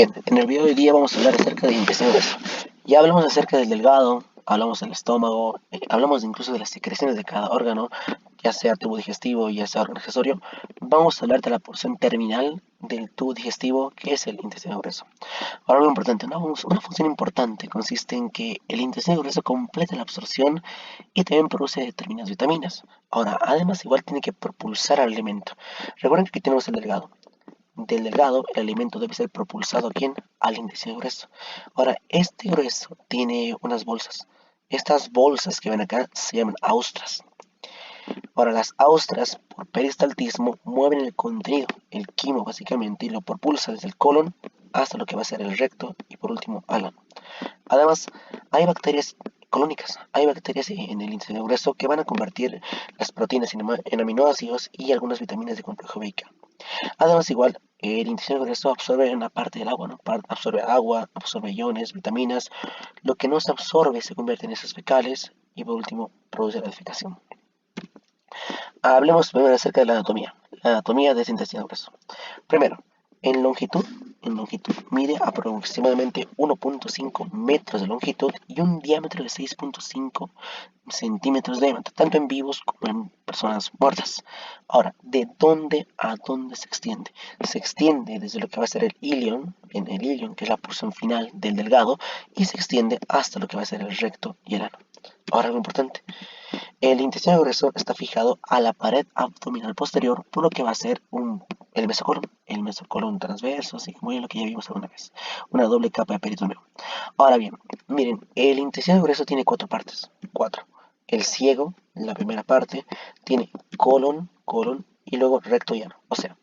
Bien, en el video de hoy día vamos a hablar acerca del intestino grueso. Ya hablamos acerca del delgado, hablamos del estómago, hablamos incluso de las secreciones de cada órgano, ya sea tubo digestivo, ya sea órgano digestorio. Vamos a hablar de la porción terminal del tubo digestivo, que es el intestino grueso. Ahora, algo importante, una función importante consiste en que el intestino grueso completa la absorción y también produce determinadas vitaminas. Ahora, además, igual tiene que propulsar al alimento. Recuerden que aquí tenemos el delgado. Del delgado, el alimento debe ser propulsado ¿a quién? Al intestino grueso. Ahora, este grueso tiene unas bolsas. Estas bolsas que ven acá se llaman austras. Ahora, las austras, por peristaltismo, mueven el contenido, el quimo básicamente, y lo propulsa desde el colon hasta lo que va a ser el recto y por último al ano. Además, hay bacterias colónicas, hay bacterias en el intestino grueso que van a convertir las proteínas en aminoácidos y algunas vitaminas de complejo B. Además, igual, el intestino grueso absorbe una parte del agua, ¿no? Absorbe agua, absorbe iones, vitaminas. Lo que no se absorbe se convierte en heces fecales y por último produce la defecación. Hablemos primero acerca de la anatomía de ese intestino grueso. Primero, en longitud, mide aproximadamente 1.5 metros de longitud y un diámetro de 6.5 centímetros de diámetro, tanto en vivos como en personas muertas. Ahora, ¿de dónde a dónde se extiende? Se extiende desde lo que va a ser el ilion, que es la porción final del delgado, y se extiende hasta lo que va a ser el recto y el ano. Ahora, algo importante, el intestino grueso está fijado a la pared abdominal posterior por lo que va a ser el mesocolon transverso, así como lo que ya vimos alguna vez, una doble capa de peritoneo. Ahora bien, miren, el intestino grueso tiene cuatro partes, cuatro. El ciego, la primera parte, tiene colon y luego recto y ano. O sea,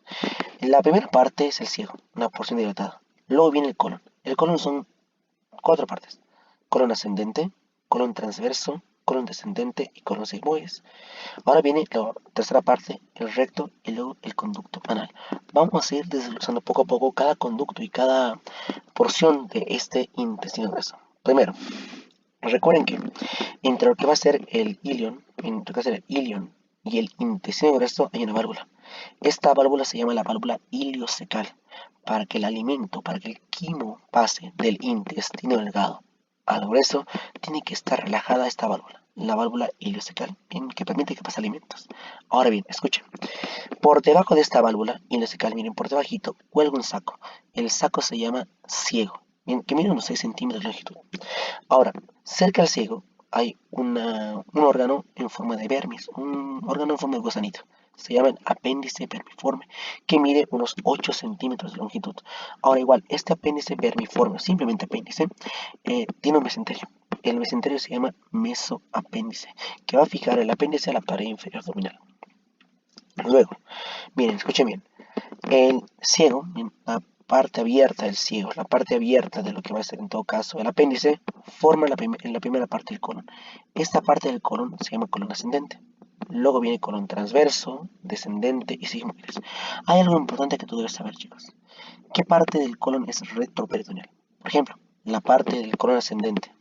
la primera parte es el ciego, una porción dilatada. Luego viene el colon. El colon son cuatro partes: colon ascendente, colon transverso, colon descendente y colon sigmoides. Ahora viene la tercera parte, el recto y luego el conducto anal. Vamos a ir desglosando poco a poco cada conducto y cada porción de este intestino grueso. Primero, recuerden que entre lo que va a ser el ilion, y el intestino grueso hay una válvula. Esta válvula se llama la válvula iliocecal, para que el alimento, para que el quimo pase del intestino delgado al grueso, tiene que estar relajada esta válvula, la válvula iliocecal, que permite que pase alimentos. Ahora bien, escuchen, por debajo de esta válvula iliocecal, miren, por debajito, cuelga un saco. El saco se llama ciego, que mide unos 6 centímetros de longitud. Ahora, cerca del ciego hay un órgano en forma de vermis, un órgano en forma de gusanito. Se llama el apéndice vermiforme, que mide unos 8 centímetros de longitud. Ahora igual, este apéndice vermiforme, simplemente apéndice, tiene un mesenterio. El mesenterio se llama mesoapéndice, que va a fijar el apéndice a la pared inferior abdominal. Luego, miren, escuchen bien, el ciego, la parte abierta del ciego, la parte abierta de lo que va a ser en todo caso el apéndice, forma en la primera parte del colon. Esta parte del colon se llama colon ascendente. Luego viene colon transverso, descendente y sigmoides. Hay algo importante que tú debes saber, chicos. ¿Qué parte del colon es retroperitoneal? Por ejemplo, la parte del colon ascendente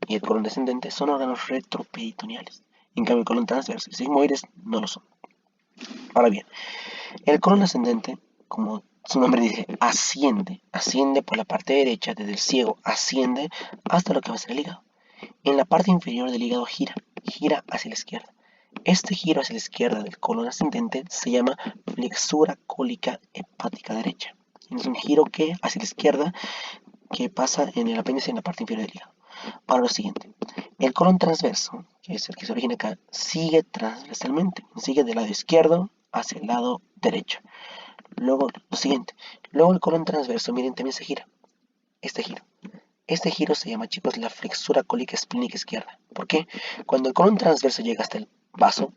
y el colon descendente son órganos retroperitoneales. En cambio, el colon transverso y sigmoides no lo son. Ahora bien, el colon ascendente, como su nombre dice, asciende por la parte derecha desde el ciego, asciende hasta lo que va a ser el hígado. En la parte inferior del hígado gira hacia la izquierda. Este giro hacia la izquierda del colon ascendente se llama flexura cólica hepática derecha. Es un giro que hacia la izquierda que pasa en el apéndice en la parte inferior del hígado. Ahora lo siguiente, el colon transverso, que es el que se origina acá, sigue transversalmente, sigue del lado izquierdo hacia el lado derecho. Luego, lo siguiente, luego el colon transverso, miren, también se gira. Este giro. Este giro se llama, chicos, la flexura cólica esplénica izquierda. ¿Por qué? Cuando el colon transverso llega hasta el vaso,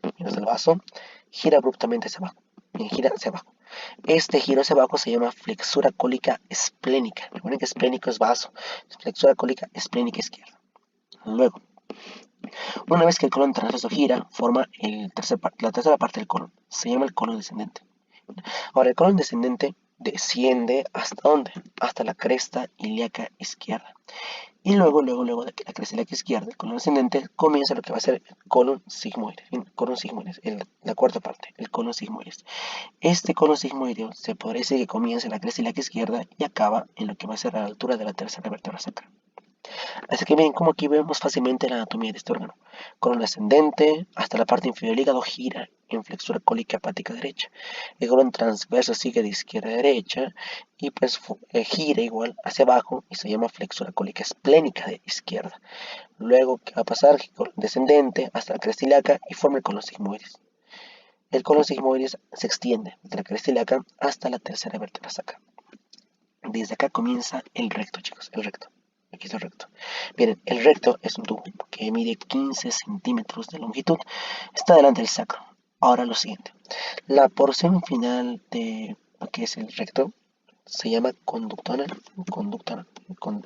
gira abruptamente hacia abajo. Bien, gira hacia abajo. Este giro hacia abajo se llama flexura cólica esplénica. Recuerden que esplénico es vaso. Flexura cólica esplénica izquierda. Luego, una vez que el colon transverso gira, forma la tercera parte del colon. Se llama el colon descendente. Ahora, el colon descendente desciende ¿hasta dónde? Hasta la cresta ilíaca izquierda. Y luego de que la cresta iliaca izquierda, el colon ascendente, comienza lo que va a ser el colon sigmoide. Bien, colon sigmoide, la cuarta parte, el colon sigmoide. Este colon sigmoideo se podría decir que comienza en la cresta iliaca izquierda y acaba en lo que va a ser a la altura de la tercera vértebra sacra. Así que bien, como aquí vemos fácilmente la anatomía de este órgano. Colon ascendente, hasta la parte inferior del hígado gira en flexura cólica hepática derecha. El colon transverso sigue de izquierda a derecha y pues gira igual hacia abajo y se llama flexura cólica esplénica de izquierda. Luego, ¿qué va a pasar? Colon descendente hasta la cresta ilíaca y forma el colon sigmoides. El colon sigmoides se extiende de la cresta ilíaca hasta la tercera vértebra sacra. Desde acá comienza el recto, chicos, el recto. Aquí está el recto. Miren, el recto es un tubo que mide 15 centímetros de longitud. Está delante del sacro. Ahora lo siguiente. La porción final de lo que es el recto se llama conducto anal.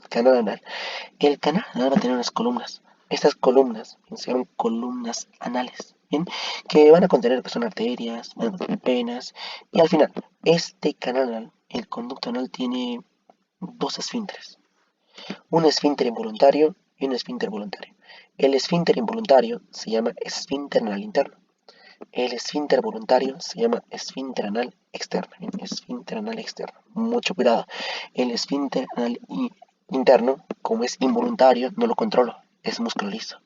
Canal anal. El canal anal va a tener unas columnas. Estas columnas se llaman columnas anales. ¿Bien? Que van a contener que son arterias, van a contener venas. Y al final, este canal anal, el conducto anal, tiene dos esfínteres. Un esfínter involuntario y un esfínter voluntario. El esfínter involuntario se llama esfínter anal interno. El esfínter voluntario se llama esfínter anal externo. Esfínter anal externo. Mucho cuidado. El esfínter anal interno, como es involuntario, no lo controlo. Es músculo liso.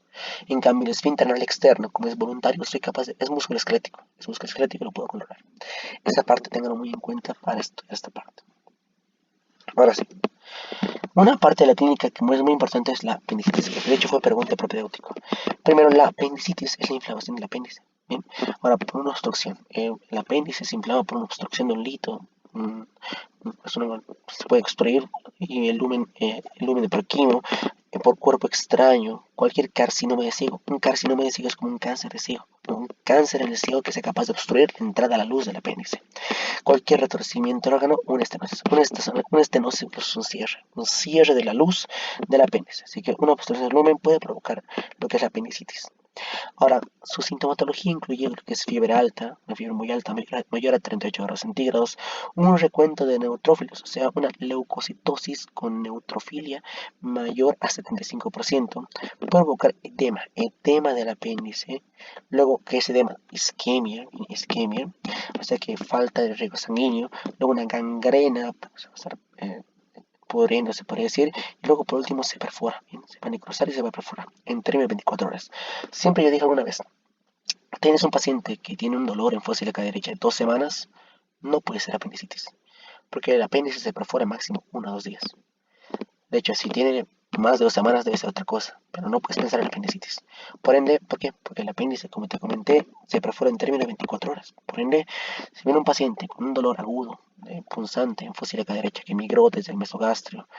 En cambio, el esfínter anal externo, como es voluntario, soy capaz de, es músculo esquelético. Es músculo esquelético y lo puedo controlar. Esa parte ténganlo muy en cuenta para esta parte. Ahora sí. Una parte de la clínica que es muy importante es la apendicitis, que de hecho fue pregunta propedéutico. Primero, la apendicitis es la inflamación del apéndice. Bien, ahora por una obstrucción. El apéndice se inflama por una obstrucción de un lito. Se puede obstruir y el lumen de Purkinje por cuerpo extraño, cualquier carcinoma de ciego. Un carcinoma de ciego es como un cáncer de ciego, un cáncer en el ciego que sea capaz de obstruir la entrada a la luz del apéndice. Cualquier retorcimiento del órgano, una estenosis. Una estenosis es un cierre de la luz del apéndice. Así que una obstrucción del lumen puede provocar lo que es la apendicitis. Ahora, su sintomatología incluye lo que es fiebre alta, una fiebre muy alta, mayor a 38 grados centígrados, un recuento de neutrófilos, o sea, una leucocitosis con neutrofilia mayor a 75%, puede provocar edema del apéndice, luego, ¿qué es edema? Isquemia, o sea que falta de riego sanguíneo, luego una gangrena, pudriendo, se podría decir, y luego por último se perfora, ¿bien? Se va a necrosar y se va a perforar en términos de 24 horas. Siempre yo dije alguna vez, tienes un paciente que tiene un dolor en fosa ilíaca derecha de 2 semanas, no puede ser apendicitis, porque el apéndice se perfora máximo 1 o 2 días. De hecho, si tiene más de 2 semanas debe ser otra cosa, pero no puedes pensar en apendicitis. Por ende, ¿por qué? Porque el apéndice, como te comenté, se perfora en términos de 24 horas. Por ende, si viene un paciente con un dolor agudo, punzante en fosa ilíaca derecha que migró desde el mesogastrio,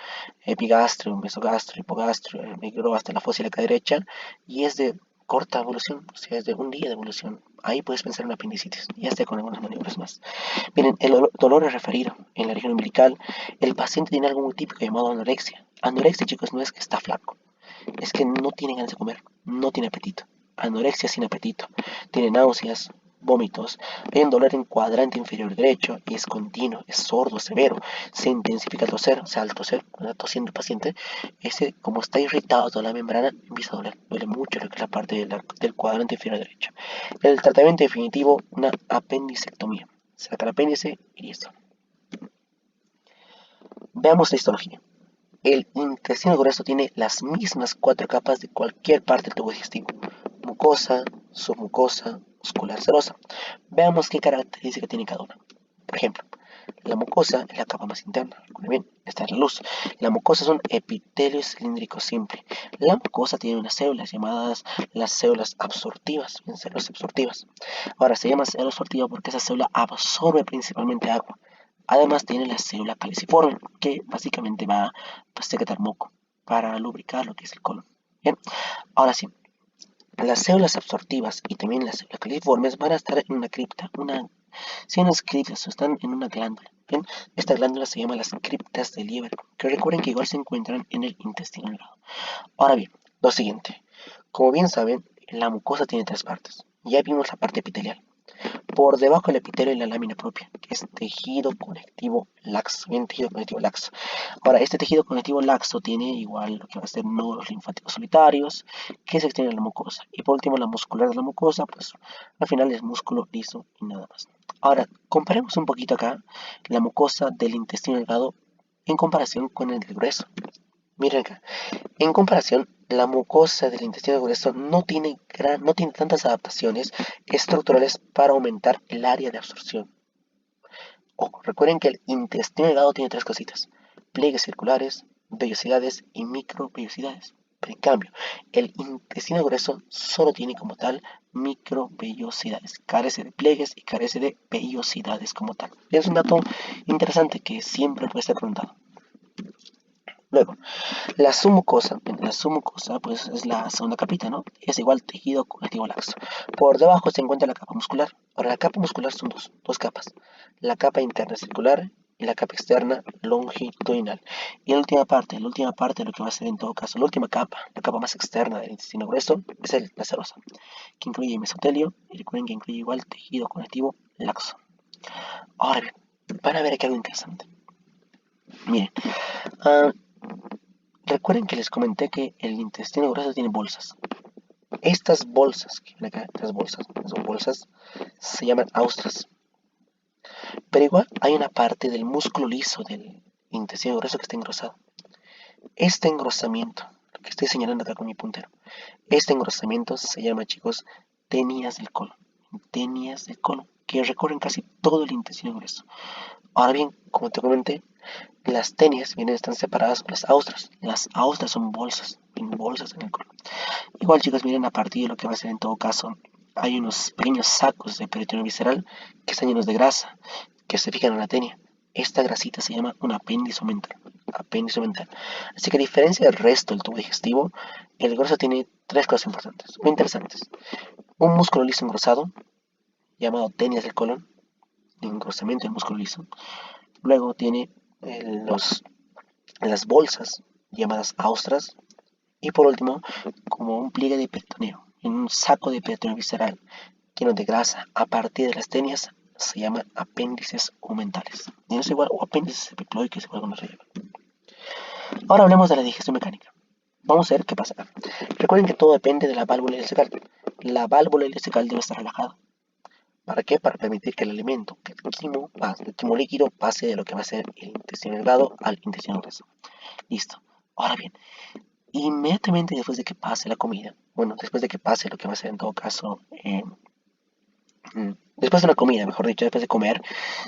epigastrio, mesogastrio, hipogastrio, migró hasta la fosa ilíaca derecha y es de corta evolución, o sea, es de un día de evolución. Ahí puedes pensar en apendicitis, y hasta con algunas maniobras más. Miren, el dolor es referido en la región umbilical. El paciente tiene algo muy típico llamado anorexia. Anorexia, chicos, no es que está flaco, es que no tiene ganas de comer, no tiene apetito. Anorexia sin apetito. Tiene náuseas, vómitos, hay un dolor en cuadrante inferior derecho y es continuo, es sordo, severo, se intensifica o sea, al toser, cuando está tosiendo el paciente, ese, como está irritado toda la membrana, empieza a doler, duele mucho lo que es la parte del cuadrante inferior derecho. El tratamiento definitivo, una apendicectomía, saca el apéndice y listo. Veamos la histología. El intestino grueso tiene las mismas 4 capas de cualquier parte del tubo digestivo: mucosa, submucosa, muscular serosa. Veamos qué característica tiene cada una. Por ejemplo, la mucosa es la capa más interna. Recuerden bien, esta es la luz. La mucosa es un epitelio cilíndrico simple. La mucosa tiene unas células llamadas las células absortivas. Células absortivas. Ahora se llama célula absortiva porque esa célula absorbe principalmente agua. Además tiene la célula caliciforme, que básicamente va a secretar moco para lubricar lo que es el colon. Bien, ahora sí, las células absortivas y también las células caliciformes van a estar en una cripta, si unas criptas están en una glándula. Bien, esta glándula se llama las criptas de Lieberg, que recuerden que igual se encuentran en el intestino delgado. Ahora bien, lo siguiente, como bien saben, la mucosa tiene 3 partes. Ya vimos la parte epitelial. por debajo del epitelio y la lámina propia, que es tejido conectivo laxo. Bien, tejido conectivo laxo. Ahora, este tejido conectivo laxo tiene igual lo que va a ser nódulos linfáticos solitarios, que se extienden en la mucosa. Y por último, la muscular de la mucosa, pues al final es músculo liso y nada más. Ahora, comparemos un poquito acá la mucosa del intestino delgado en comparación con el del grueso. Miren acá, en comparación, la mucosa del intestino grueso no tiene tantas adaptaciones estructurales para aumentar el área de absorción. Ojo, recuerden que el intestino delgado tiene tres cositas: pliegues circulares, vellosidades y microvellosidades. Pero en cambio, el intestino grueso solo tiene como tal microvellosidades, carece de pliegues y carece de vellosidades como tal. Es un dato interesante que siempre puede ser preguntado. Luego, la submucosa pues es la segunda capita, ¿no? Es igual tejido conectivo laxo. Por debajo se encuentra la capa muscular. Ahora, la capa muscular son dos capas. La capa interna circular y la capa externa longitudinal. Y la última parte, lo que va a ser en todo caso, la última capa, la capa más externa del intestino grueso, es la serosa, que incluye mesotelio y recuerden que incluye igual tejido conectivo laxo. Ahora bien, van a ver aquí algo interesante. Miren, uh, recuerden que les comenté que el intestino grueso tiene bolsas. Estas bolsas, que ven acá, son bolsas, se llaman austras. Pero igual hay una parte del músculo liso del intestino grueso que está engrosado. Este engrosamiento, lo que estoy señalando acá con mi puntero, este engrosamiento se llama, chicos, tenias del colon. Tenias del colon, que recorren casi todo el intestino grueso. Ahora bien, como te comenté, las tenias están separadas por las austras. Las austras son bolsas, bolsas en el colon. Igual, chicos, miren, a partir de lo que va a ser en todo caso, hay unos pequeños sacos de peritoneo visceral que están llenos de grasa, que se fijan en la tenia. Esta grasita se llama un apéndice mental. Apéndice mental. Así que a diferencia del resto del tubo digestivo, el grueso tiene tres cosas importantes, muy interesantes. Un músculo liso engrosado, llamado tenias del colon, engrosamiento del músculo liso. Luego tiene los, las bolsas, llamadas austras. Y por último, como un pliegue de peritoneo, en un saco de peritoneo visceral lleno de grasa a partir de las tenias, se llaman apéndices umentales. Y no es igual, o apéndices epiploides, igual como se llama. Ahora hablemos de la digestión mecánica. Vamos a ver qué pasa acá. Recuerden que todo depende de la válvula ileocecal. La válvula ileocecal debe estar relajada. ¿Para qué? Para permitir que el alimento, que el quimo líquido pase de lo que va a ser el intestino delgado al intestino grueso. Listo. Ahora bien, inmediatamente después de que pase la comida, bueno, después de que pase lo que va a ser en todo caso, después de una comida, mejor dicho, después de comer,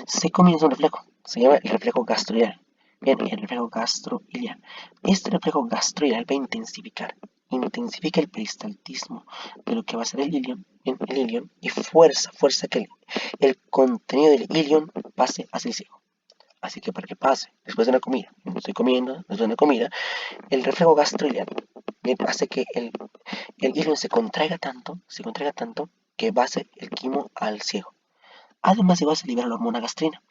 se comienza un reflejo, se llama el reflejo gastroiliar. Bien, el reflejo gastroiliar. Este reflejo gastroiliar va a intensifica el peristaltismo de lo que va a ser el ilion, bien, el ilion, y fuerza que el contenido del ilion pase hacia el ciego. Así que para que pase después de una comida, estoy comiendo, después de una comida, el reflejo gastroiliar hace que el ilion se contraiga tanto que va a hacer el quimo al ciego. Además, igual se libera la hormona gastrina,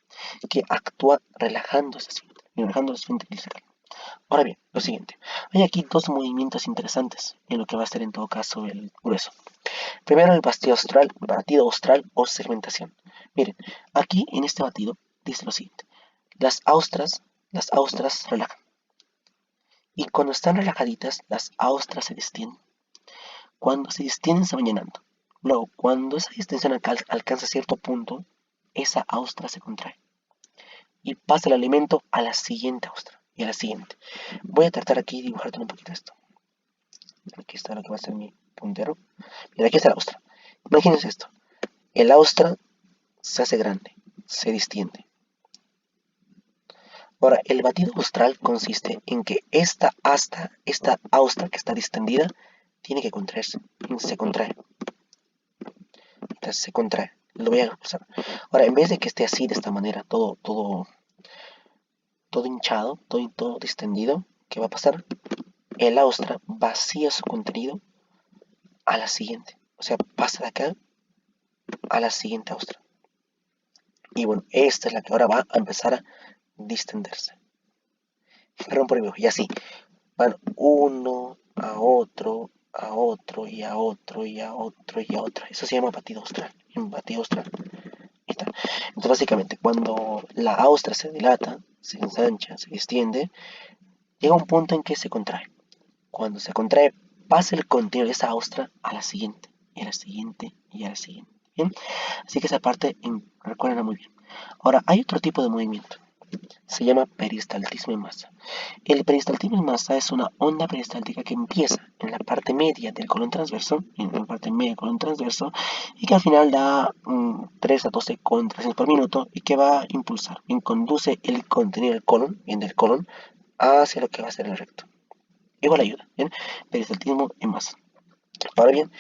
que actúa relajando el esfínter ileocecal. Ahora bien, lo siguiente. Hay aquí dos movimientos interesantes en lo que va a ser en todo caso el grueso. Primero, el batido austral o segmentación. Miren, aquí en este batido dice lo siguiente. Las austras relajan. Y cuando están relajaditas, las austras se distienden. Cuando se distienden, se van llenando. Luego, cuando esa distensión alcanza cierto punto, esa austra se contrae y pasa el alimento a la siguiente austra y a la siguiente. Voy a tratar aquí de dibujarte un poquito esto. Aquí está lo que va a ser mi puntero. Mira, aquí está la austra. Imagínense esto. El austra se hace grande, se distiende. Ahora, el batido austral consiste en que esta austra que está distendida, tiene que contraerse. Se contrae. Entonces se contrae. Lo voy a expulsar. Ahora, en vez de que esté así, de esta manera, todo hinchado, todo distendido, ¿qué va a pasar? El austra vacía su contenido a la siguiente. O sea, pasa de acá a la siguiente austra. Y bueno, esta es la que ahora va a empezar a distenderse. Perdón por el dibujo. Y así. Van uno a otro, a otro y a otro y a otro y a otro. Eso se llama batido austral. Batido austral. está. Entonces, básicamente, cuando la austra se dilata, se ensancha, se extiende, llega un punto en que se contrae. Cuando se contrae, pasa el contenido de esa ostra a la siguiente, y a la siguiente, y a la siguiente. ¿Bien? Así que esa parte, recuerden muy bien. Ahora, hay otro tipo de movimiento. Se llama peristaltismo en masa. El peristaltismo en masa es una onda peristáltica que empieza en la parte media del colon transverso, en la parte media del colon transverso, y que al final da 3 a 12 contracciones por minuto y que va a impulsar, y conduce el contenido del colon, bien del colon, hacia lo que va a ser el recto. Igual ayuda, ¿bien? Peristaltismo en masa. Ahora bien,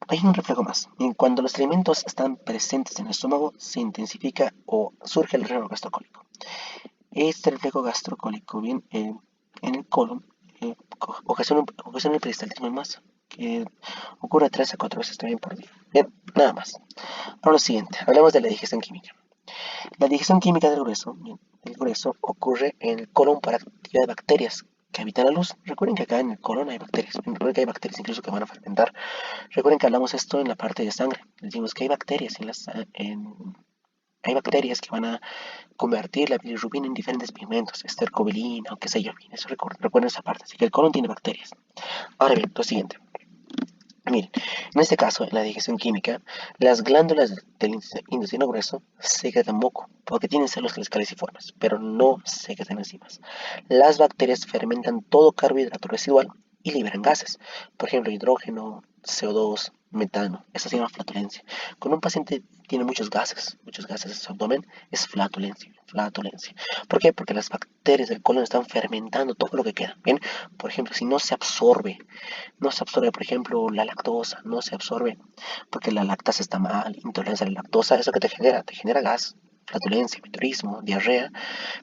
hay un reflejo más. Cuando los alimentos están presentes en el estómago, se intensifica o surge el reflejo gastrocólico. Este reflejo gastrocólico, bien, en el colon, ocasiona el peristaltismo en masa, que ocurre 3 a 4 veces también por día. Bien, nada más. Ahora lo siguiente, hablemos de la digestión química. La digestión química del grueso ocurre en el colon por actividad de bacterias que habitan la luz. Recuerden que acá en el colon hay bacterias, recuerden que hay bacterias incluso que van a fermentar. Recuerden que hablamos esto en la parte de sangre. Decimos que hay bacterias hay bacterias que van a convertir la bilirrubina en diferentes pigmentos, estercobilina o qué sé yo. Eso recuerden esa parte. Así que el colon tiene bacterias. Ahora bien, lo siguiente. Miren, en este caso, en la digestión química, las glándulas del intestino grueso secretan moco, porque tienen células caliciformes, pero no secretan enzimas. Las bacterias fermentan todo carbohidrato residual y liberan gases, por ejemplo, hidrógeno, CO2, metano. Eso se llama flatulencia. Cuando un paciente tiene muchos gases en su abdomen, es flatulencia, flatulencia. ¿Por qué? Porque las bacterias del colon están fermentando todo lo que queda. Bien, por ejemplo, si no se absorbe, por ejemplo, la lactosa, no se absorbe porque la lactasa está mal, intolerancia a la lactosa, ¿eso que te genera gas, flatulencia, meteorismo, diarrea,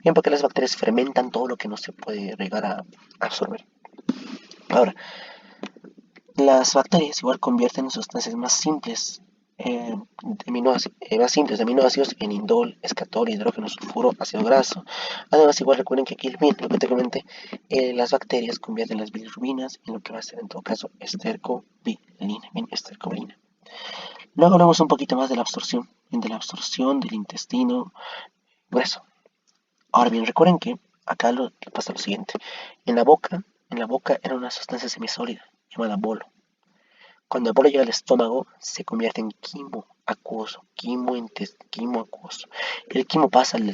bien, porque las bacterias fermentan todo lo que no se puede llegar a absorber. Ahora, las bacterias igual convierten sustancias más simples de aminoácidos en indol, escatol, hidrógeno, sulfuro, ácido graso. Además, igual recuerden que aquí, bien, lo que te comenté, las bacterias convierten las bilirrubinas en lo que va a ser en todo caso estercobilina. Bien, estercobilina. Luego hablamos un poquito más de la absorción del intestino grueso. Ahora bien, recuerden que acá pasa lo siguiente. En la boca era una sustancia semisólida llamada bolo. Cuando el bolo llega al estómago, se convierte en quimo acuoso, quimo acuoso. El quimo pasa al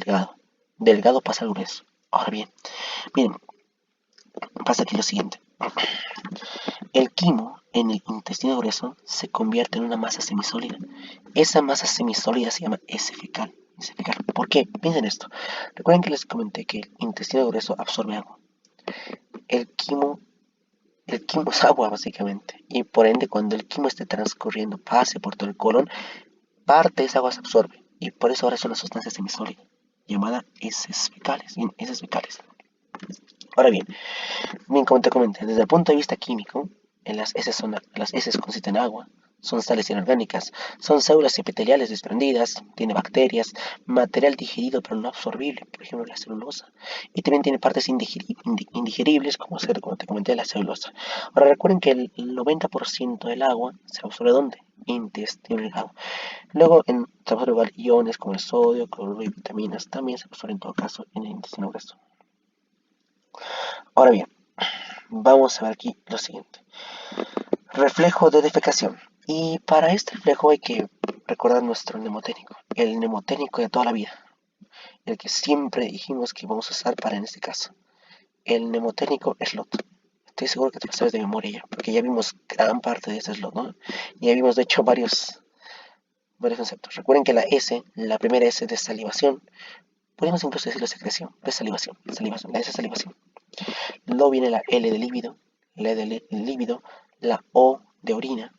delgado pasa al grueso. Ahora bien, miren, pasa aquí lo siguiente. El quimo en el intestino grueso se convierte en una masa semisólida. Esa masa semisólida se llama heces fecal. ¿Por qué? Piensen esto. Recuerden que les comenté que el intestino grueso absorbe agua. El quimo El quimo es agua, básicamente, y por ende, cuando el quimo esté transcurriendo, pase por todo el colon, parte de esa agua se absorbe, y por eso ahora es una sustancia semisólida, llamada heces fecales. Bien, heces fecales. Ahora bien, como te comenté, desde el punto de vista químico, las heces consisten en agua, son sales inorgánicas, son células epiteliales desprendidas, tiene bacterias, material digerido pero no absorbible, por ejemplo la celulosa, y también tiene partes indigeribles como te comenté, la celulosa. Ahora recuerden que el 90% del agua se absorbe ¿dónde? Intestino delgado. Luego se absorbe igual iones como el sodio, cloruro y vitaminas, también se absorben en todo caso en el intestino grueso. Ahora bien, vamos a ver aquí lo siguiente. Reflejo de defecación. Y para este reflejo hay que recordar nuestro mnemotécnico, el mnemotécnico de toda la vida, el que siempre dijimos que vamos a usar para en este caso, el mnemotécnico slot. Estoy seguro que te lo sabes de memoria ya, porque ya vimos gran parte de ese slot, ¿no? Ya vimos de hecho varios conceptos. Recuerden que la primera S de salivación, podemos incluso decirlo secreción, de salivación, la S de salivación. Luego viene la L de líbido, la E de líbido, la O de orina,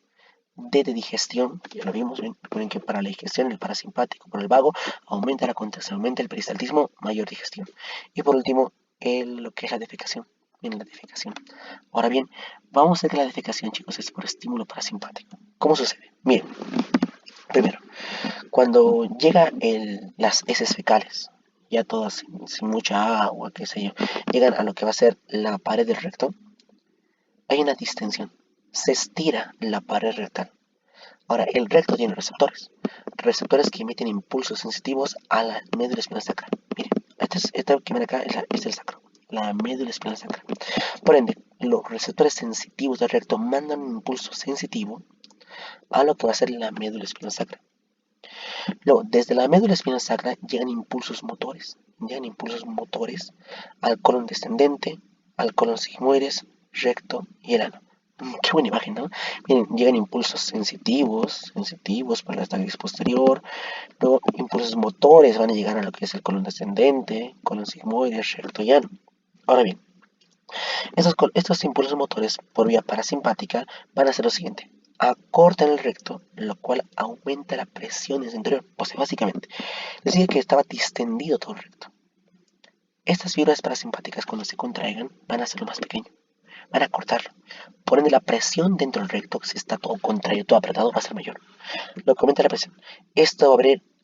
D de digestión, ya lo vimos, recuerden que para la digestión el parasimpático por el vago aumenta la contracción, aumenta el peristaltismo, mayor digestión. Y por último, lo que es la defecación. Bien, la defecación. Ahora bien, vamos a ver que la defecación, chicos, es por estímulo parasimpático. ¿Cómo sucede? Miren, primero, cuando llega las heces fecales, ya todas sin mucha agua, qué sé yo, llegan a lo que va a ser la pared del recto, hay una distensión. Se estira la pared rectal. Ahora, el recto tiene receptores que emiten impulsos sensitivos a la médula espinal sacra. Miren, esta que ven acá es el sacro, la médula espinal sacra. Por ende, los receptores sensitivos del recto mandan un impulso sensitivo a lo que va a ser la médula espinal sacra. Luego, desde la médula espinal sacra llegan impulsos motores al colon descendente, al colon sigmoides, recto y el ano. Qué buena imagen, ¿no? Miren, llegan impulsos sensitivos para la estasis posterior, luego impulsos motores van a llegar a lo que es el colon descendente, colon sigmoides, recto y ano. Ahora bien, estos impulsos motores por vía parasimpática van a hacer lo siguiente. Acortan el recto, lo cual aumenta la presión en su interior. O sea, básicamente, decía que estaba distendido todo el recto. Estas fibras parasimpáticas, cuando se contraigan, van a hacerlo más pequeño. Van a cortarlo. Por ende, la presión dentro del recto, si está todo contraído, todo apretado, va a ser mayor. Lo que aumenta la presión. Esto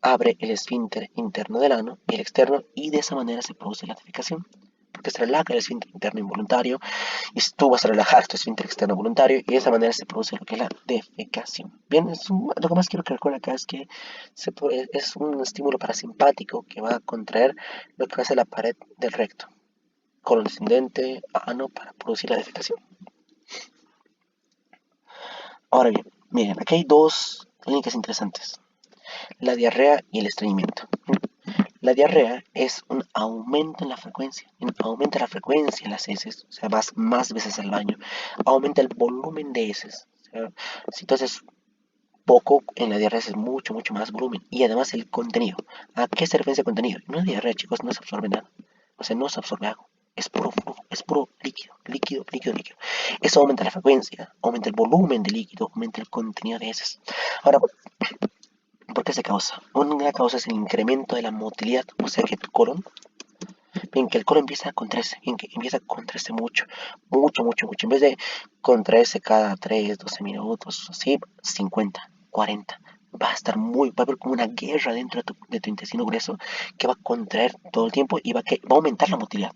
abre el esfínter interno del ano y el externo, y de esa manera se produce la defecación. Porque se relaja el esfínter interno involuntario y tú vas a relajar tu esfínter externo voluntario y de esa manera se produce lo que es la defecación. Bien, lo que más quiero que recuerden acá es que es un estímulo parasimpático que va a contraer lo que va a ser la pared del recto, colon descendente, ano, para producir la defecación. Ahora bien, miren, aquí hay dos clínicas interesantes, la diarrea y el estreñimiento. La diarrea es un aumento en la frecuencia, aumenta la frecuencia en las heces, o sea, vas más veces al baño, aumenta el volumen de heces, o sea, si tú haces poco, en la diarrea es mucho, mucho más volumen, y además el contenido. ¿A qué se refiere el contenido? En una diarrea, chicos, no se absorbe nada, o sea, no se absorbe agua, es puro flujo, es puro líquido, líquido, líquido, líquido. Eso aumenta la frecuencia, aumenta el volumen de líquido, aumenta el contenido de heces. Ahora, ¿por qué se causa? Una causa es el incremento de la motilidad, o sea que tu colon, bien, que el colon empieza a contraerse, bien, que empieza a contraerse mucho, mucho, mucho, mucho. En vez de contraerse cada 3, 12 minutos, así, 50, 40. Va a haber como una guerra dentro de tu intestino grueso que va a contraer todo el tiempo y va a aumentar la motilidad.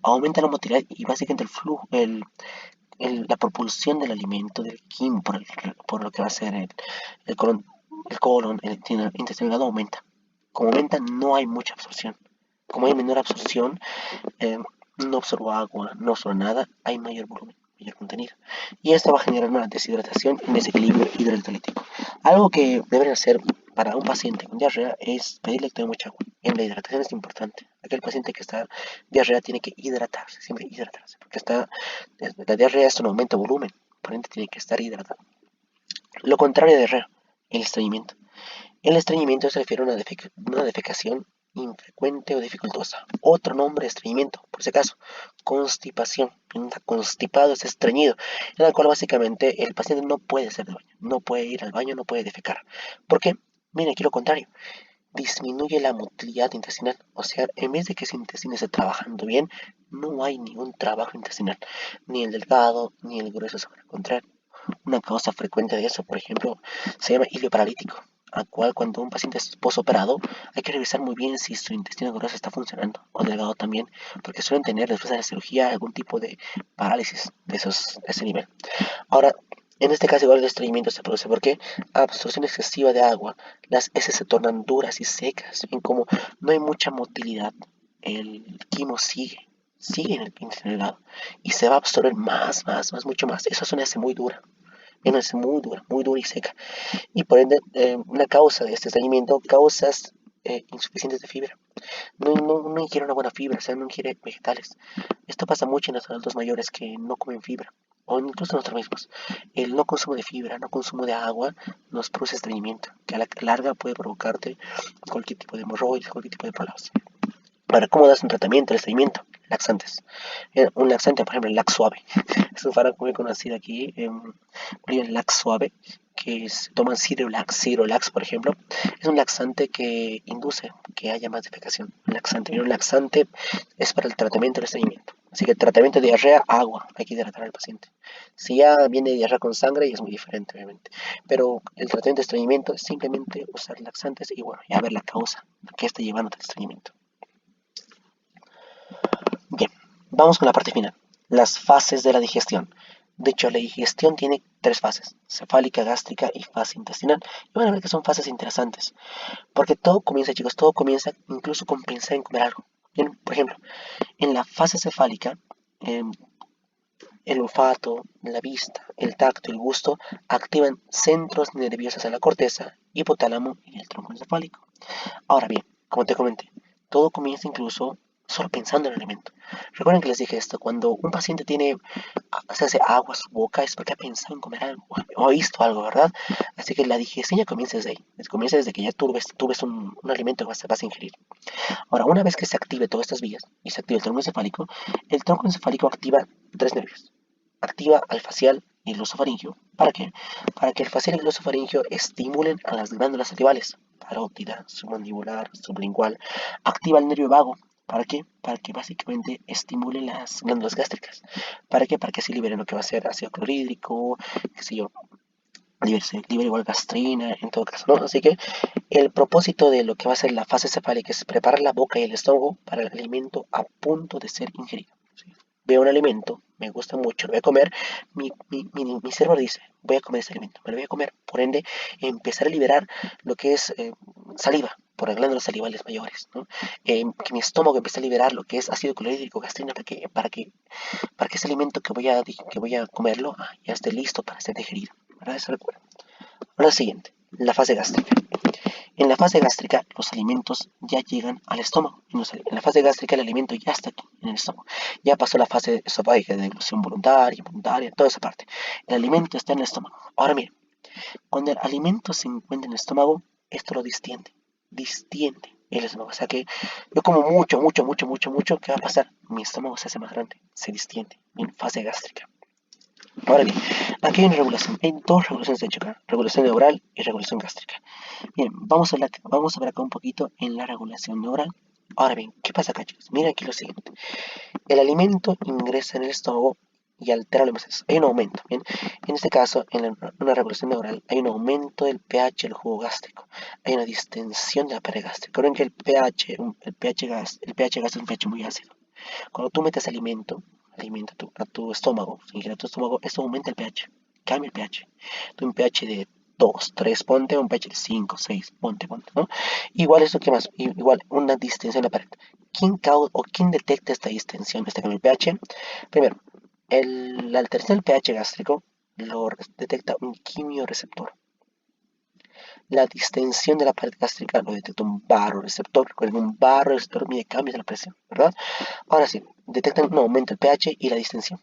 Aumenta la motilidad y básicamente el flujo, la propulsión del alimento, del quim, por lo que va a ser el colon, el intestino delgado aumenta. Como aumenta, no hay mucha absorción. Como hay menor absorción, eh, no absorbo agua, no absorbo nada, hay mayor volumen, mayor contenido. Y esto va a generar una deshidratación y un desequilibrio hidroelectrolítico. Algo que deben hacer para un paciente con diarrea es pedirle que tome mucha agua. En la hidratación es importante. Aquel paciente que está diarrea tiene que hidratarse, siempre hidratarse, porque la diarrea es un aumento de volumen, por ende tiene que estar hidratado. Lo contrario de diarrea, el estreñimiento. El estreñimiento se refiere a una defecación infrecuente o dificultosa. Otro nombre de estreñimiento, por si acaso, constipación. Está constipado, es estreñido, en el cual básicamente el paciente no puede hacer el baño, no puede ir al baño, no puede defecar. ¿Por qué? Mira, aquí lo contrario, disminuye la motilidad intestinal. O sea, en vez de que su intestino esté trabajando bien, no hay ningún trabajo intestinal. Ni el delgado, ni el grueso se van a encontrar. Una causa frecuente de eso, por ejemplo, se llama hilio paralítico, al cual cuando un paciente es posoperado hay que revisar muy bien si su intestino grueso está funcionando, o delgado también, porque suelen tener después de la cirugía algún tipo de parálisis de ese nivel. Ahora, en este caso igual el estreñimiento se produce porque absorción excesiva de agua, las heces se tornan duras y secas, bien como no hay mucha motilidad, el quimo sigue en el intestino delgado y se va a absorber más, mucho más. Esa zona es muy dura. Es muy dura y seca. Y por ende, una causa de este estreñimiento, causas insuficientes de fibra. No ingiere una buena fibra, o sea, no ingiere vegetales. Esto pasa mucho en los adultos mayores que no comen fibra, o incluso nosotros mismos. El no consumo de fibra, no consumo de agua, nos produce estreñimiento, que a la larga puede provocarte cualquier tipo de hemorroides, cualquier tipo de problemas. Ahora, ¿cómo das un tratamiento al estreñimiento? Laxantes. Un laxante, por ejemplo, el Lax Suave. Es un fármaco muy conocido aquí, el Lax Suave, que se toma Cirolax, por ejemplo. Es un laxante que induce que haya más defecación. Un laxante es para el tratamiento del estreñimiento. Así que el tratamiento de diarrea, agua, hay que hidratar al paciente. Si ya viene diarrea con sangre, ya es muy diferente, obviamente. Pero el tratamiento de estreñimiento es simplemente usar laxantes y bueno, ya ver la causa que está llevando al estreñimiento. Bien, vamos con la parte final. Las fases de la digestión. De hecho, la digestión tiene tres fases, cefálica, gástrica y fase intestinal. Y van a ver que son fases interesantes, porque todo comienza, chicos, todo comienza incluso con pensar en comer algo. Bien, por ejemplo, en la fase cefálica, eh, el olfato, la vista, el tacto y el gusto activan centros nerviosos en la corteza, hipotálamo y el tronco encefálico. Ahora bien, como te comenté, todo comienza incluso solo pensando en el alimento. Recuerden que les dije esto, cuando un paciente se hace agua a su boca es porque ha pensado en comer algo o ha visto algo, ¿verdad? Así que la digestión ya comienza desde ahí, comienza desde que ya tú ves un alimento que vas a ingerir. Ahora, una vez que se active todas estas vías y se activa el tronco encefálico activa tres nervios. Activa al facial y el glosofaringio. ¿Para qué? Para que el facial y el glosofaringio estimulen a las glándulas salivales, parótida, submandibular, sublingual. Activa el nervio vago. ¿Para qué? Para que básicamente estimule las glándulas gástricas. ¿Para qué? Para que se liberen lo que va a ser ácido clorhídrico, qué sé yo, libere igual gastrina, en todo caso, ¿no? Así que el propósito de lo que va a ser la fase cefálica es preparar la boca y el estómago para el alimento a punto de ser ingerido. ¿Sí? Veo un alimento, me gusta mucho, lo voy a comer, mi cerebro dice, voy a comer ese alimento, me lo voy a comer. Por ende, empezar a liberar lo que es saliva por las glándulas salivales mayores, ¿no? Que mi estómago empiece a liberar lo que es ácido clorhídrico, gastrina, para que ese alimento que voy a comerlo ya esté listo para ser digerido. ¿Verdad? Eso recuerda. Ahora el siguiente, la fase gástrica. En la fase gástrica, los alimentos ya llegan al estómago. En la fase gástrica, el alimento ya está aquí, en el estómago. Ya pasó la fase esofágica de deglución voluntaria, involuntaria, toda esa parte. El alimento está en el estómago. Ahora miren, cuando el alimento se encuentra en el estómago, esto lo distiende. Distiende el estómago. O sea que yo como mucho, ¿qué va a pasar? Mi estómago se hace más grande, se distiende en fase gástrica. Ahora bien, aquí hay una regulación. Hay dos regulaciones de hecho acá. Regulación neural y regulación gástrica. Bien, vamos a ver acá un poquito en la regulación neural. Ahora bien, ¿qué pasa acá, chicos? Miren aquí lo siguiente. El alimento ingresa en el estómago y altera los hemostasis. Hay un aumento, ¿bien? En este caso, una regulación neural, hay un aumento del pH del jugo gástrico. Hay una distensión de la pared gástrica. Recuerden que el pH gas es un pH muy ácido. Cuando tú metes alimento a tu estómago, se ingiere a tu estómago, esto aumenta el pH, cambia el pH. De un pH de 2, 3, ponte, a un pH de 5, 6, ponte, ¿no? Igual esto, ¿qué más? Igual, una distensión en la pared. ¿Quién detecta esta distensión, este cambio de pH? Primero, la alteración del pH gástrico lo detecta un quimioreceptor. La distensión de la pared gástrica lo detecta un baroreceptor. Recuerden, un baroreceptor mide cambios de la presión, ¿verdad? Ahora sí, detectan un aumento del pH y la distensión.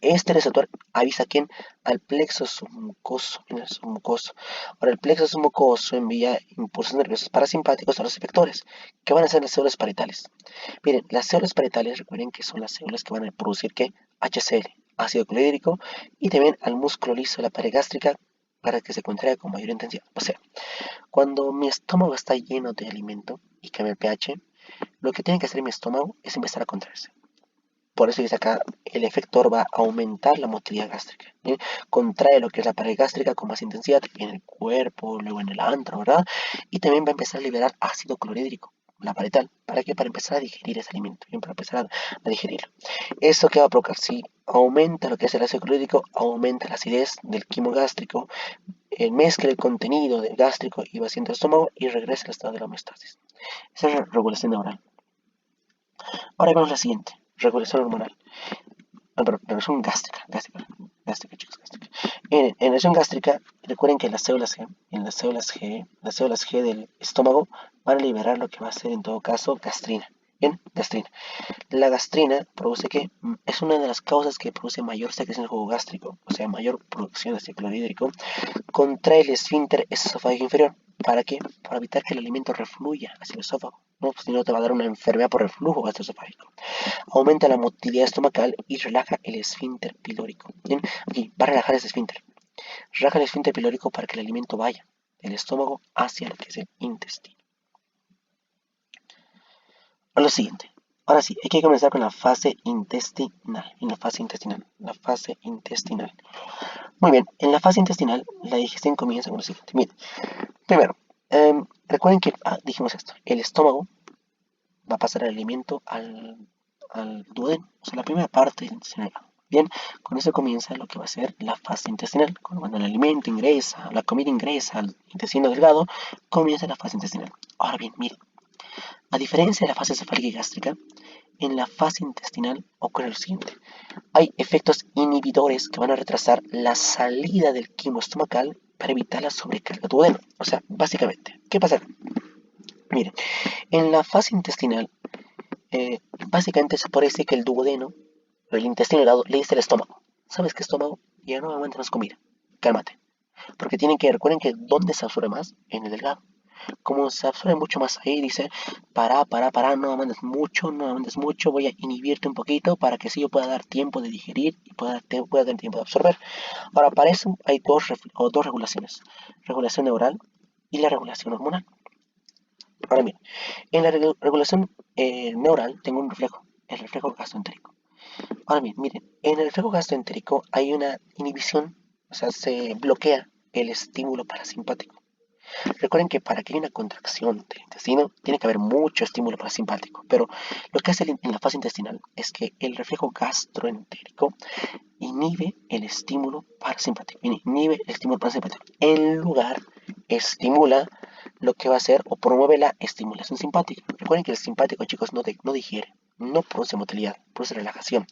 Este receptor avisa a quién, al plexo submucoso, en el submucoso. Ahora, el plexo submucoso envía impulsos nerviosos parasimpáticos a los efectores, que van a ser las células parietales. Miren, las células parietales, recuerden que son las células que van a producir ¿qué? HCl, ácido clorhídrico, y también al músculo liso de la pared gástrica para que se contraiga con mayor intensidad. O sea, cuando mi estómago está lleno de alimento y cambia el pH, lo que tiene que hacer mi estómago es empezar a contraerse. Por eso dice acá, el efector va a aumentar la motilidad gástrica. ¿Bien? Contrae lo que es la pared gástrica con más intensidad en el cuerpo, luego en el antro, ¿verdad? Y también va a empezar a liberar ácido clorhídrico, la paretal. ¿Para qué? Para empezar a digerir ese alimento, ¿bien? Para empezar a digerirlo. ¿Eso qué va a provocar? Si aumenta lo que es el ácido clorhídrico, aumenta la acidez del quimo gástrico, mezcla el contenido del gástrico y va haciendo el estómago y regresa al estado de la homeostasis. Esa es la regulación neural. Ahora vemos la siguiente, regulación hormonal. No, pero regulación gástrica, chicos, gástrica. En regulación gástrica, recuerden que las células G del estómago van a liberar lo que va a ser en todo caso gastrina. Bien, gastrina. La gastrina produce que es una de las causas que produce mayor secreción del jugo gástrico, o sea, mayor producción de ácido clorhídrico, contrae el esfínter esofágico inferior. ¿Para qué? Para evitar que el alimento refluya hacia el esófago. ¿No? Pues si no te va a dar una enfermedad por reflujo gastroesofágico. Aumenta la motilidad estomacal y relaja el esfínter pilórico. Bien, aquí va a relajar ese esfínter. Relaja el esfínter pilórico para que el alimento vaya del estómago hacia lo que es el intestino. Ahora lo siguiente. Ahora sí, hay que comenzar con la fase intestinal. La fase intestinal. Muy bien, en la fase intestinal, la digestión comienza con lo siguiente. Miren, primero, recuerden que dijimos esto. El estómago va a pasar el alimento al duodeno, o sea, la primera parte del intestino delgado. Bien, con eso comienza lo que va a ser la fase intestinal. Cuando el alimento ingresa, la comida ingresa al intestino delgado, comienza la fase intestinal. Ahora bien, miren, a diferencia de la fase cefálica y gástrica, en la fase intestinal ocurre lo siguiente. Hay efectos inhibidores que van a retrasar la salida del quimo estomacal para evitar la sobrecarga duodeno. O sea, básicamente, ¿qué pasa acá? Miren, en la fase intestinal, básicamente se parece que el duodeno, el intestino delgado, le dice al estómago. ¿Sabes qué, estómago? Ya no aguanta más comida. Cálmate. Porque recuerden que ¿dónde se absorbe más? En el delgado. Como se absorbe mucho más ahí, dice, para, no mandes mucho, no mandes mucho, voy a inhibirte un poquito para que así yo pueda dar tiempo de digerir y pueda tener tiempo de absorber. Ahora, para eso hay dos regulaciones, regulación neural y la regulación hormonal. Ahora bien, en la regulación neural tengo un reflejo, el reflejo gastroentérico. Ahora bien, miren, en el reflejo gastroentérico hay una inhibición, o sea, se bloquea el estímulo parasimpático. Recuerden que para que haya una contracción del intestino tiene que haber mucho estímulo parasimpático, pero lo que hace en la fase intestinal es que el reflejo gastroentérico inhibe el estímulo parasimpático, en lugar estimula lo que va a hacer o promueve la estimulación simpática. Recuerden que el simpático, chicos, no digiere, no produce motilidad, produce relajación.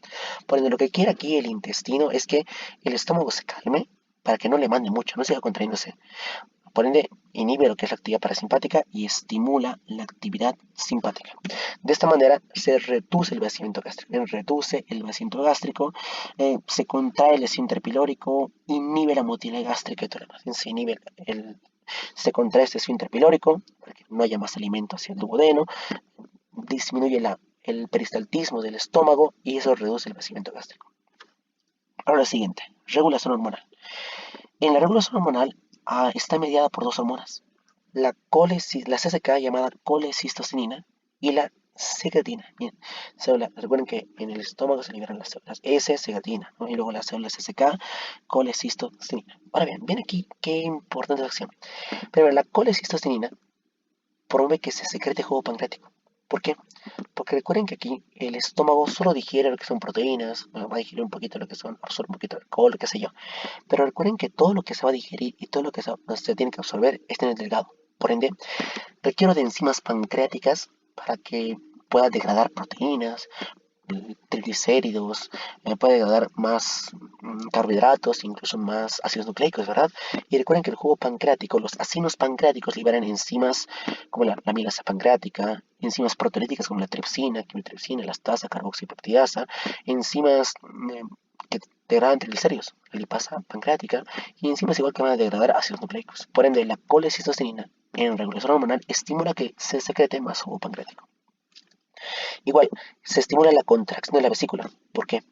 Por ende, lo que quiere aquí el intestino es que el estómago se calme para que no le mande mucho, no siga contrayéndose. Por ende, inhibe lo que es la actividad parasimpática y estimula la actividad simpática. De esta manera se reduce el vaciamiento gástrico, se contrae el esfínter pilórico, inhibe la motilidad gástrica y todo lo demás. Se contrae este esfínter pilórico para que no haya más alimento hacia el duodeno, disminuye el peristaltismo del estómago y eso reduce el vaciamiento gástrico. Ahora lo siguiente, regulación hormonal. En la regulación hormonal está mediada por dos hormonas, la CCK llamada colecistocinina y la secretina. Bien, recuerden que en el estómago se liberan las células S-secretina, ¿no? Y luego las células CCK, colecistocinina. Ahora bien, ven aquí qué importante la acción. Pero la colecistocinina promueve que se secrete jugo pancreático. ¿Por qué? Porque recuerden que aquí el estómago solo digiere lo que son proteínas, va a digerir un poquito lo que son, absorbe un poquito de alcohol, qué sé yo. Pero recuerden que todo lo que se va a digerir y todo lo que se tiene que absorber está en el delgado. Por ende, requiero de enzimas pancreáticas para que pueda degradar proteínas, triglicéridos, puede degradar más carbohidratos, incluso más ácidos nucleicos, ¿verdad? Y recuerden que el jugo pancreático, los acinos pancreáticos liberan enzimas como la amilasa pancreática, enzimas proteolíticas como la tripsina, quimitripsina, elastasa, carboxipeptidasa, enzimas que degradan triglicéridos, la lipasa pancreática, y enzimas igual que van a degradar ácidos nucleicos. Por ende, la colecistocinina en regulación hormonal estimula que se secrete más jugo pancreático. Igual, se estimula la contracción de la vesícula. ¿Por qué?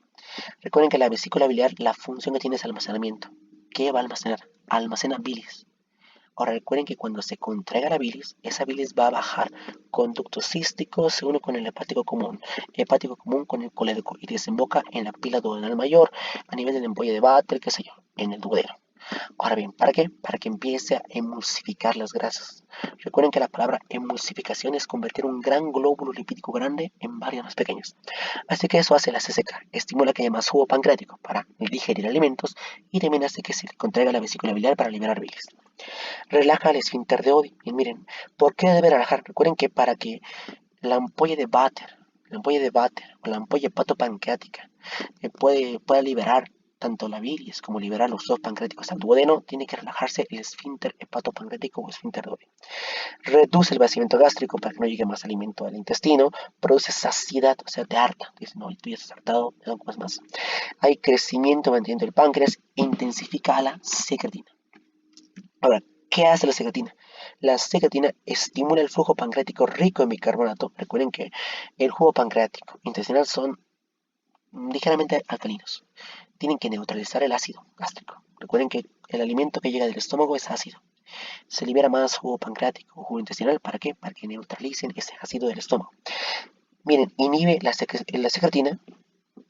Recuerden que la vesícula biliar, la función que tiene es almacenamiento. ¿Qué va a almacenar? Almacena bilis. Ahora recuerden que cuando se contraiga la bilis, esa bilis va a bajar conducto cístico, se une con el hepático común con el colédoco y desemboca en la pila duodenal mayor a nivel del embolle de Vatel, qué sé yo, en el duodeno. Ahora bien, ¿para qué? Para que empiece a emulsificar las grasas. Recuerden que la palabra emulsificación es convertir un gran glóbulo lipídico grande en varios más pequeños. Así que eso hace la CCK, estimula que haya más jugo pancreático para digerir alimentos y también hace que se contraiga la vesícula biliar para liberar bilis. Relaja el esfínter de Oddi. Y miren, ¿por qué debe relajar? Recuerden que para que la ampolla de Vater, o la ampolla hepatopancreática pueda liberar tanto la bilis como liberar los dos pancreáticos al duodeno, tiene que relajarse el esfínter hepatopancreático o esfínter de Oddi. Reduce el vaciamiento gástrico para que no llegue más alimento al intestino, produce saciedad, o sea, te harta. Dice, no, tú ya estás hartado, no comes más. Hay crecimiento, mantenimiento del páncreas, intensifica a la secretina. Ahora, ¿qué hace la secretina? La secretina estimula el flujo pancreático rico en bicarbonato. Recuerden que el jugo pancreático intestinal son ligeramente alcalinos. Tienen que neutralizar el ácido gástrico. Recuerden que el alimento que llega del estómago es ácido. Se libera más jugo pancreático o jugo intestinal. ¿Para qué? Para que neutralicen ese ácido del estómago. Miren, inhibe la secretina,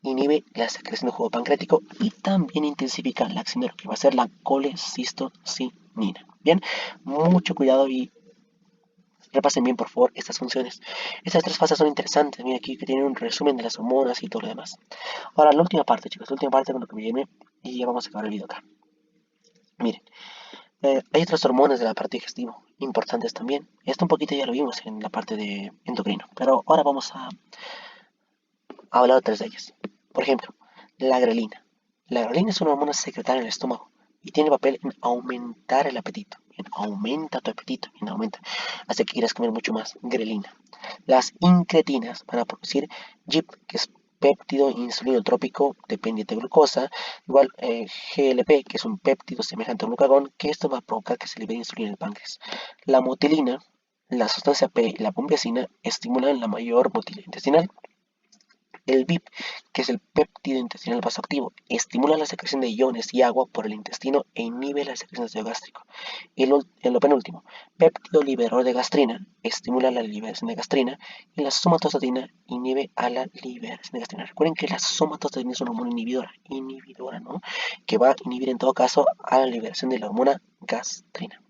inhibe la secreción de jugo pancreático y también intensifica la acción de lo que va a ser la colecistocinina. Bien, mucho cuidado y Repasen bien, por favor, estas funciones. Estas tres fases son interesantes. Mira aquí que tienen un resumen de las hormonas y todo lo demás. Ahora, la última parte, chicos, la última parte con lo que viene y ya vamos a acabar el video acá. Miren, hay otras hormonas de la parte digestiva importantes también. Esto un poquito ya lo vimos en la parte de endocrino, pero ahora vamos a hablar de tres de ellas. Por ejemplo, la grelina. La grelina es una hormona secretada en el estómago y tiene papel en aumentar el apetito. Aumenta tu apetito, aumenta. Hace que quieras comer mucho más. Grelina. Las incretinas van a producir GIP, que es péptido insulinotrópico dependiente de glucosa, igual GLP, que es un péptido semejante a un glucagón, que esto va a provocar que se libere insulina en el páncreas. La motilina, la sustancia P y la pompiacina estimulan la mayor motilidad intestinal. El BIP, que es el péptido intestinal vasoactivo, estimula la secreción de iones y agua por el intestino e inhibe la secreción de ácido gástrico. Lo penúltimo, péptido liberador de gastrina, estimula la liberación de gastrina y la somatostatina inhibe a la liberación de gastrina. Recuerden que la somatostatina es una hormona inhibidora, ¿no? Que va a inhibir en todo caso a la liberación de la hormona gastrina.